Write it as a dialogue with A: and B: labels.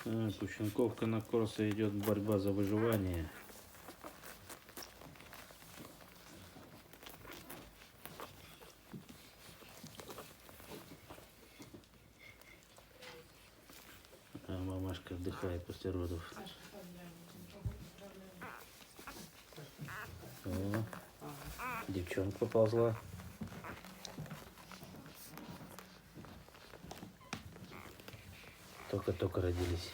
A: Так, у щенков конокорса идет борьба за выживание. А мамашка отдыхает после родов. О, девчонка поползла. Только-только родились.